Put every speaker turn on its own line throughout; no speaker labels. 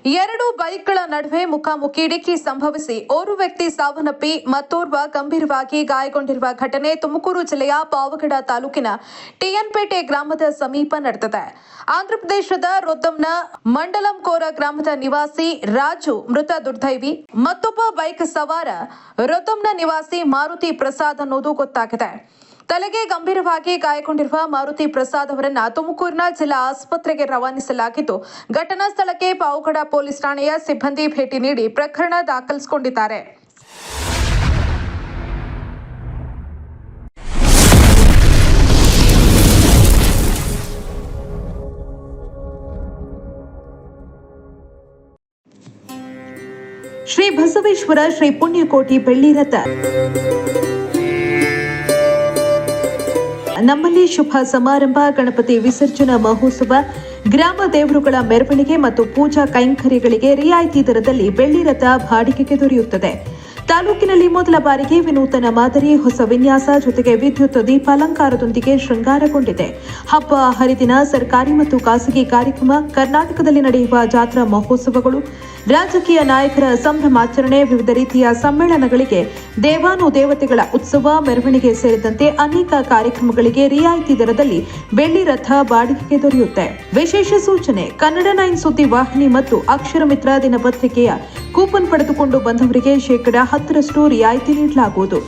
ಎರಡು ಬೈಕ್ಗಳ ನಡುವೆ ಮುಖಾಮುಖಿ ಡಿಕ್ಕಿ ಸಂಭವಿಸಿ ಓರ್ವ ವ್ಯಕ್ತಿ ಸಾವನ್ನಪ್ಪಿ ಮತ್ತೋರ್ವ ಗಂಭೀರವಾಗಿ ಗಾಯಗೊಂಡಿರುವ ಘಟನೆ ತುಮಕೂರು ಜಿಲ್ಲೆಯ ಪಾವಗಡ ತಾಲೂಕಿನ ಟಿಎನ್ಪೇಟೆ ಗ್ರಾಮದ ಸಮೀಪ ನಡೆದಿದೆ. ಆಂಧ್ರಪ್ರದೇಶದ ರೊದ್ದಂನ ಮಂಡಲಂಕೋರ ಗ್ರಾಮದ ನಿವಾಸಿ ರಾಜು ಮೃತ ದುರ್ದೈವಿ. ಮತ್ತೊಬ್ಬ ಬೈಕ್ ಸವಾರ ರೊದ್ದಂನ ನಿವಾಸಿ ಮಾರುತಿ ಪ್ರಸಾದ್ ಅನ್ನೋದು ಗೊತ್ತಾಗಿದೆ. ತಲೆಗೆ ಗಂಭೀರವಾಗಿ ಗಾಯಗೊಂಡಿರುವ ಮಾರುತಿ ಪ್ರಸಾದ್ ಅವರನ್ನ ತುಮಕೂರಿನ ಜಿಲ್ಲಾ ಆಸ್ಪತ್ರೆಗೆ ರವಾನಿಸಲಾಗಿದ್ದು, ಘಟನಾ ಸ್ಥಳಕ್ಕೆ ಪಾವಗಡ ಪೊಲೀಸ್ ಠಾಣೆಯ ಸಿಬ್ಬಂದಿ ಭೇಟಿ ನೀಡಿ ಪ್ರಕರಣ ದಾಖಲಿಸಿಕೊಂಡಿದ್ದಾರೆ. ಶ್ರೀ ಬಸವೇಶ್ವರ ಶ್ರೀ ಪುಣ್ಯಕೋಟಿ ಬೆಳ್ಳಿ ರಥ ನಮ್ಮಲ್ಲಿ ಶುಭ ಸಮಾರಂಭ, ಗಣಪತಿ ವಿಸರ್ಜನಾ ಮಹೋತ್ಸವ, ಗ್ರಾಮ ದೇವರುಗಳ ಮೆರವಣಿಗೆ ಮತ್ತು ಪೂಜಾ ಕೈಂಕರ್ಯಗಳಿಗೆ ರಿಯಾಯಿತಿ ದರದಲ್ಲಿ ಬೆಳ್ಳಿ ರಥ ಬಾಡಿಗೆಗೆ ದೊರೆಯುತ್ತದೆ. ತಾಲೂಕಿನಲ್ಲಿ ಮೊದಲ ಬಾರಿಗೆ ವಿನೂತನ ಮಾದರಿ ಹೊಸ ವಿನ್ಯಾಸ ಜೊತೆಗೆ ವಿದ್ಯುತ್ ದೀಪಾಲಂಕಾರದೊಂದಿಗೆ ಶೃಂಗಾರಗೊಂಡಿದೆ. ಹಬ್ಬ ಹರಿದಿನ, ಸರ್ಕಾರಿ ಮತ್ತು ಖಾಸಗಿ ಕಾರ್ಯಕ್ರಮ, ಕರ್ನಾಟಕದಲ್ಲಿ ನಡೆಯುವ ಜಾತ್ರಾ ಮಹೋತ್ಸವಗಳು, ರಾಜಕೀಯ ನಾಯಕರ ಸಂಭ್ರಮಾಚರಣೆ, ವಿವಿಧ ರೀತಿಯ ಸಮ್ಮೇಳನಗಳಿಗೆ, ದೇವಾನುದೇವತೆಗಳ ಉತ್ಸವ, ಮೆರವಣಿಗೆ ಸೇರಿದಂತೆ ಅನೇಕ ಕಾರ್ಯಕ್ರಮಗಳಿಗೆ ರಿಯಾಯಿತಿ ದರದಲ್ಲಿ ಬೆಳ್ಳಿ ರಥ ಬಾಡಿಗೆಗೆ ದೊರೆಯುತ್ತೆ. ವಿಶೇಷ ಸೂಚನೆ: ಕನ್ನಡ 9 ಸುದ್ದಿ ವಾಹಿನಿ ಮತ್ತು ಅಕ್ಷರ ಮಿತ್ರ ದಿನಪತ್ರಿಕೆಯ ಕೂಪನ್ ಪಡೆದುಕೊಂಡು ಬಂದವರಿಗೆ 10% ರಿಯಾಯಿತಿ ನೀಡಲಾಗುವುದು.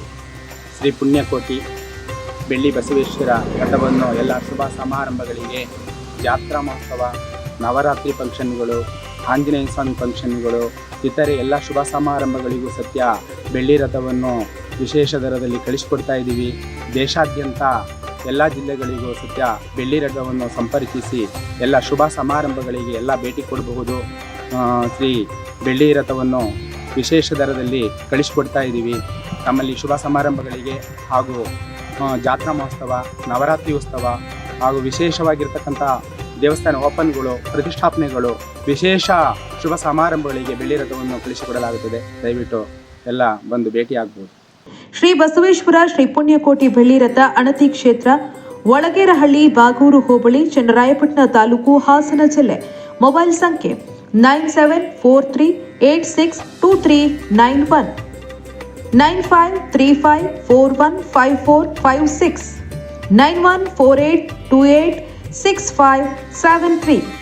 ಶ್ರೀ ಪುಣ್ಯಕೋಟಿ ಬೆಳ್ಳಿ ಬಸವೇಶ್ವರ ರಥವನ್ನು ಎಲ್ಲ ಶುಭ ಸಮಾರಂಭಗಳಿಗೆ, ಜಾತ್ರಾ ಮಹೋತ್ಸವ, ನವರಾತ್ರಿ ಫಂಕ್ಷನ್ಗಳು, ಆಂಜನೇಯ ಸ್ವಾಮಿ ಫಂಕ್ಷನ್ಗಳು, ಇತರೆ ಎಲ್ಲ ಶುಭ ಸಮಾರಂಭಗಳಿಗೂ ಸತ್ಯ ಬೆಳ್ಳಿ ರಥವನ್ನು ವಿಶೇಷ ದರದಲ್ಲಿ ಕಳಿಸಿಕೊಡ್ತಾ ಇದ್ದೀವಿ. ದೇಶಾದ್ಯಂತ ಎಲ್ಲ ಜಿಲ್ಲೆಗಳಿಗೂ ಸತ್ಯ ಬೆಳ್ಳಿ ರಥವನ್ನು ಸಂಪರ್ಕಿಸಿ ಎಲ್ಲ ಶುಭ ಸಮಾರಂಭಗಳಿಗೆ ಎಲ್ಲ ಭೇಟಿ ಕೊಡಬಹುದು. ಶ್ರೀ ಬೆಳ್ಳಿ ರಥವನ್ನು ವಿಶೇಷ ದರದಲ್ಲಿ ಕಳಿಸಿಕೊಡ್ತಾ ಇದ್ದೀವಿ. ನಮ್ಮಲ್ಲಿ ಶುಭ ಸಮಾರಂಭಗಳಿಗೆ ಹಾಗೂ ಜಾತ್ರಾ ಮಹೋತ್ಸವ, ನವರಾತ್ರಿ ಉತ್ಸವ ಹಾಗೂ ವಿಶೇಷವಾಗಿರ್ತಕ್ಕಂಥ ದೇವಸ್ಥಾನ ಓಪನ್ಗಳು, ಪ್ರತಿಷ್ಠಾಪನೆಗಳು, ವಿಶೇಷ ಶುಭ ಸಮಾರಂಭಗಳಿಗೆ ಬೆಳ್ಳಿ ರಥವನ್ನು ಕಳಿಸಿಕೊಡಲಾಗುತ್ತದೆ. ದಯವಿಟ್ಟು ಎಲ್ಲ ಬಂದು ಭೇಟಿಯಾಗಬಹುದು.
ಶ್ರೀ ಬಸವೇಶ್ವರ ಶ್ರೀ ಪುಣ್ಯಕೋಟಿ ಬೆಳ್ಳಿ ರಥ ಅಣತಿ ಕ್ಷೇತ್ರ, ಒಳಗೇರಹಳ್ಳಿ, ಬಾಗೂರು ಹೋಬಳಿ, ಚನ್ನರಾಯಪಟ್ಟಣ ತಾಲೂಕು, ಹಾಸನ ಜಿಲ್ಲೆ. ಮೊಬೈಲ್ ಸಂಖ್ಯೆ 9743862391 9535415456 9148286573.